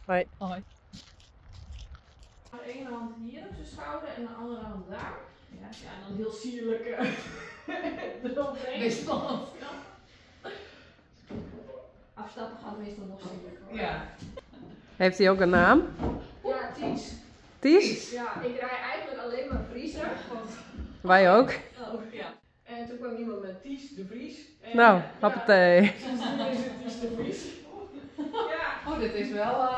Hoi. Hoi. De ene hand hier op zijn schouder en de andere hand daar. Ja, ja, en dan heel sierlijk eroverheen. Meestal. Afstappen gaat meestal nog sierlijker. Ja. Heeft hij ook een naam? Ja, Ties. Ties? Ja, ik rij eigenlijk alleen maar Vriezer. Want... Wij ook. Oh, ja. En toen kwam iemand met Ties de Vries. En, Nou, hoppatee. Ja, sindsdien is het Ties de Vries. Ja. Oh, dit is wel...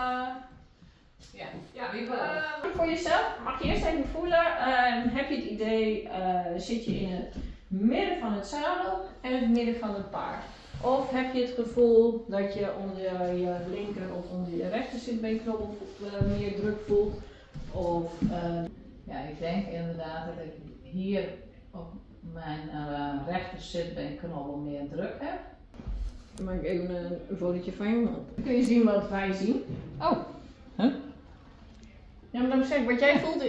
Ja, wie wil het? voor jezelf mag je eerst even voelen. Heb je het idee, zit je in het midden van het zadel en het midden van het paard? Of heb je het gevoel dat je onder je linker of onder je rechter zitbeenknobbel meer druk voelt? Of, Ja, ik denk inderdaad dat ik hier op mijn rechter zitbeenknobbel meer druk heb. dan maak ik even een fotootje van je. Dan kun je zien wat wij zien. Oh. Huh? Ja, maar dan zeg ik, wat jij voelt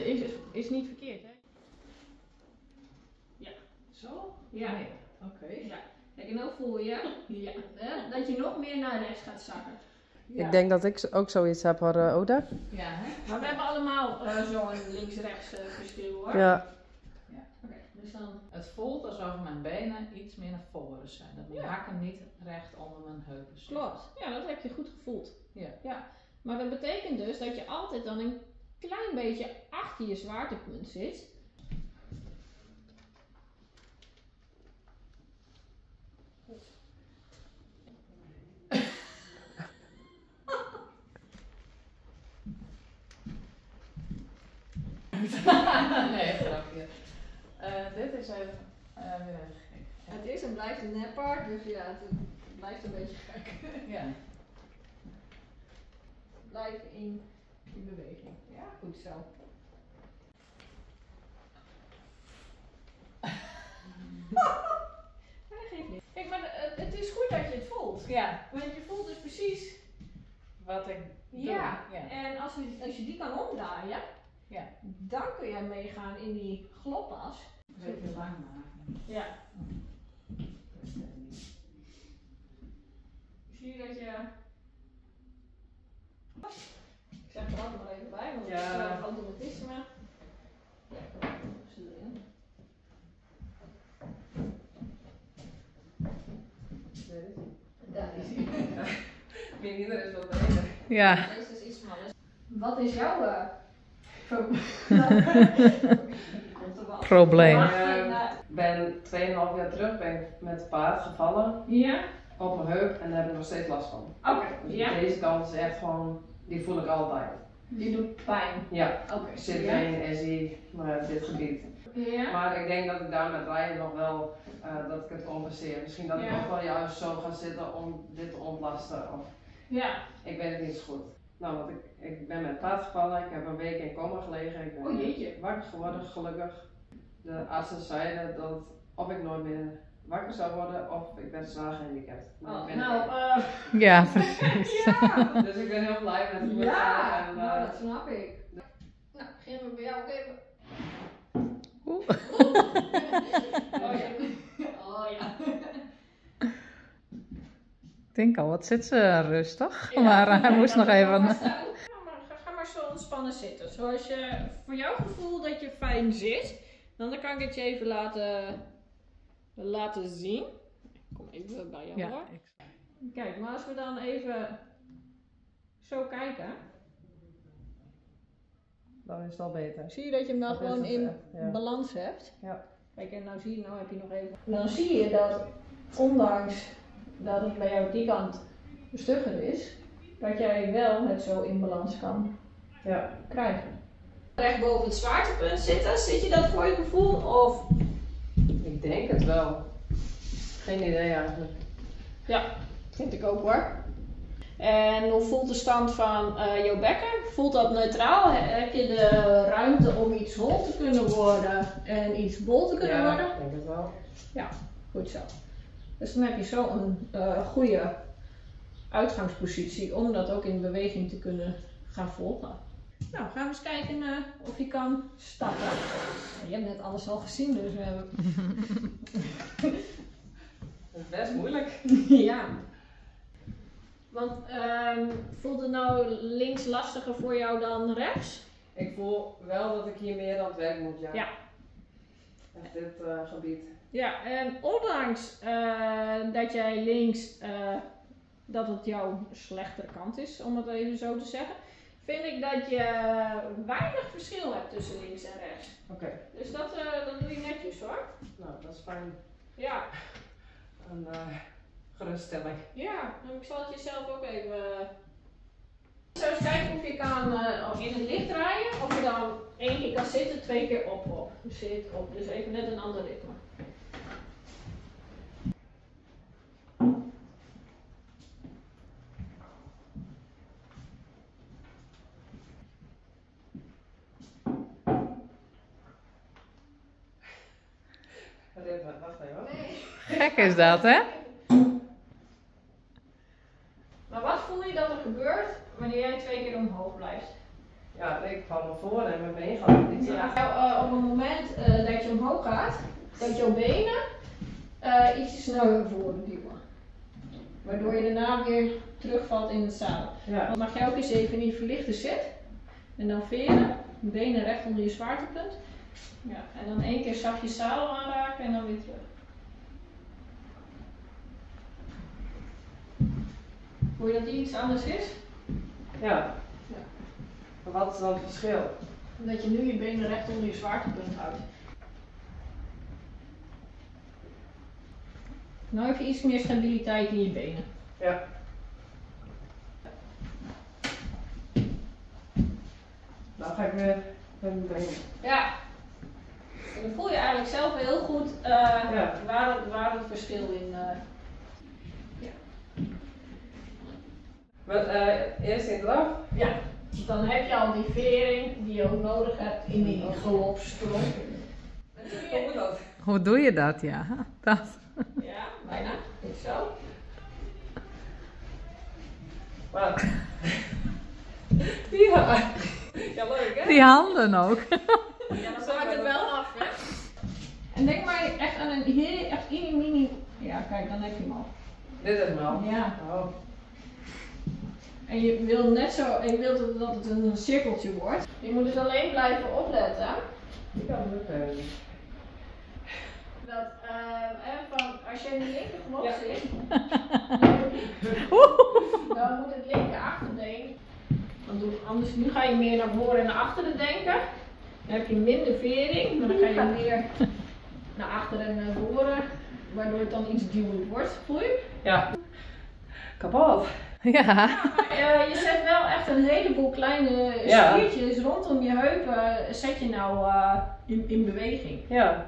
is niet verkeerd, hè? Ja. Zo? Ja. Nee. Oké. Ja. Kijk, en dan voel je dat je nog meer naar rechts gaat zakken. Ja. Ik denk dat ik ook zoiets heb hoor, Oda. Ja, hè? Maar we hebben allemaal zo'n links-rechts verschil hoor. Ja. Oké, dus dan... Het voelt alsof mijn benen iets meer naar voren zijn. Dat mijn Ja. hakken niet recht onder mijn heupen zitten. Klopt. Ja, dat heb je goed gevoeld. Ja. Maar dat betekent dus dat je altijd dan een klein beetje achter je zwaartepunt zit. Nee, grapje. Dit is even weer even gek. Het is en blijft een neppaard, dus ja, het blijft een beetje gek. Ja. Blijf in beweging. Ja, goed zo. Ja, dat geeft niet. Kijk, maar het is goed dat je het voelt. Ja. Want je voelt dus precies. Wat ik doe. Ja. Ja. En als je die kan omdraaien, Ja. dan kun jij meegaan in die gloppas. Een beetje lang maken. Ja. Zie je dat je. Ik zeg er altijd maar even bij, want het is wel een automatisme. Ja, ze erin. Daar is hij. Meer iedereen is wat beter. Ja. Deze is iets smaller. Wat is jouw Probleem. Ik ben 2,5 jaar terug ben ik met het paard gevallen Ja? op mijn heup en daar heb ik nog steeds last van. Oké, Dus ja. deze kant is echt gewoon, die voel ik altijd. Die doet pijn. Ja, Oké. zitbeen, SI, dit gebied. Ja? Maar ik denk dat ik daar met rijden nog wel, dat ik het compenseer. Misschien dat ik Ja. nog wel juist zo ga zitten om dit te ontlasten. Of, Ja. ik weet het niet zo goed. Nou, want ik ben met het paard gevallen, ik heb een week in coma gelegen. Ik ben Oh jeetje. wakker geworden, gelukkig. De artsen zeiden dat of ik nooit meer wakker zou worden of ik ben zwaar gehandicapt. Maar ik Oh, ben nou, Ja, precies. ja! dus ik ben heel blij met het Ja! en, Nou, dat snap ik. Nou, beginnen we bij jou ook even. Oeh. Oh ja. Oh ja. Ik denk al, wat zit ze rustig. Ja, Maar hij moest nog even. Ga maar zo ontspannen zitten. Zoals je voor jouw gevoel dat je fijn zit, dan kan ik het je even laten zien. Kom even bij jou hoor. Kijk, maar als we dan even zo kijken, dan is het al beter. zie je dat je hem dan Dat is gewoon het in echt, ja. balans hebt. Ja. Kijk, en nou heb je nog even. Dan zie je dat, ondanks dat het bij jou op die kant stugger is, dat jij wel het zo in balans kan krijgen. Recht boven het zwaartepunt zitten, zit je dat voor je gevoel? Of? Ik denk het wel. Geen idee eigenlijk. Ja, vind ik ook hoor. En hoe voelt de stand van jouw bekken? Voelt dat neutraal? Heb je de ruimte om iets hol te kunnen worden en iets bol te kunnen worden? Ja, ik denk het wel. Goed zo. Dus dan heb je zo een goede uitgangspositie om dat ook in beweging te kunnen gaan volgen. Nou, gaan we eens kijken of je kan stappen. Je hebt net alles al gezien, dus Het is best moeilijk. ja. Want voelt het nou links lastiger voor jou dan rechts? Ik voel wel dat ik hier meer aan het werk moet, ja. Ja. Op dit gebied. Ja, en ondanks dat jij links, dat het jouw slechtere kant is, om het even zo te zeggen, vind ik dat je weinig verschil hebt tussen links en rechts. Oké. Dus dat doe je netjes hoor. Nou, dat is fijn. Ja, Een geruststelling. ja, en ik zal het jezelf ook even... Zo eens kijken of je kan in het licht draaien, of je dan 1 keer kan zitten, 2 keer op. Zit op, dus even net een ander ritme. Wacht even. Gek is dat, hè? Maar wat voel je dat er gebeurt wanneer jij 2 keer omhoog blijft? Ja, ik val naar voren en mijn been gaat niet zo. Ja, op het moment dat je omhoog gaat, dat jouw benen ietsje sneller naar voren duwen. Waardoor je daarna weer terugvalt in het zadel. Ja. Dan mag je ook eens even in die verlichte zit. En dan veren, benen recht onder je zwaartepunt. Ja, en dan 1 keer zacht je zadel aanraken en dan weer terug. Voel je dat die iets anders is? Ja. Maar wat is dan het verschil? Dat je nu je benen recht onder je zwaartepunt houdt. Nou heb je iets meer stabiliteit in je benen. Ja. Nou ga ik weer met mijn benen. Ja. En dan voel je eigenlijk zelf heel goed Ja. waar het verschil in. Maar eerst in het af. Ja. Dan heb je al die vering die je ook nodig hebt in die galopsprong. Hoe moet dat? Hoe doe je dat, ja? Dat. Ja, bijna. Goed zo. Wat? Ja. Ja, leuk hè? Die handen ook. Ja, dan maakt het wel af, hè? En denk maar echt aan een heel, echt mini. Ja, kijk, dan heb je hem al. Dit is hem al. Ja. Oh. En je wilt net zo, en je wilt dat het een cirkeltje wordt. Je moet dus alleen blijven opletten. Ik kan het ook even. Dat, als je in de linkerknop Ja. zit, dan moet het linker achterbeen. Anders, nu ga je meer naar voren en naar achteren denken. Dan heb je minder vering, maar dan ga je meer naar achteren en naar voren. Waardoor het dan iets duwend wordt. Voel je? Ja. Kapot. Ja. Maar, je zet wel echt een heleboel kleine Ja. spiertjes rondom je heupen. Zet je nou in beweging. Ja.